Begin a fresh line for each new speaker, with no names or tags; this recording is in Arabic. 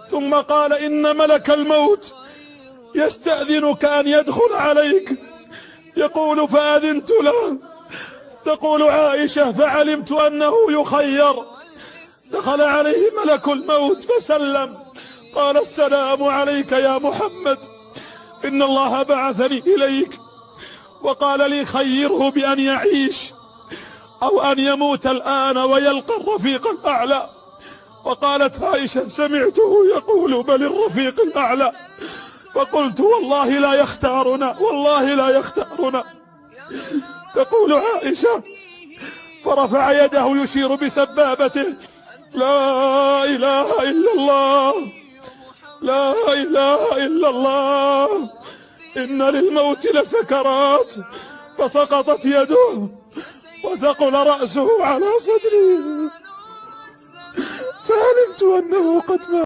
ثم قال إن ملك الموت يستأذنك أن يدخل عليك، يقول فأذنت له. تقول عائشة فعلمت أنه يخير، دخل عليه ملك الموت فسلم، قال السلام عليك يا محمد، إن الله بعثني إليك وقال لي خيره بأن يعيش أو أن يموت الآن ويلقى الرفيق الأعلى. وقالت عائشة سمعته يقول بل الرفيق الأعلى، فقلت والله لا يختارنا، والله لا يختارنا. تقول عائشة فرفع يده يشير بسبابته لا إله إلا الله، لا إله إلا الله، إن للموت لسكرات، فسقطت يده وثقل رأسه على صدري، فعلمت أنه قد مات.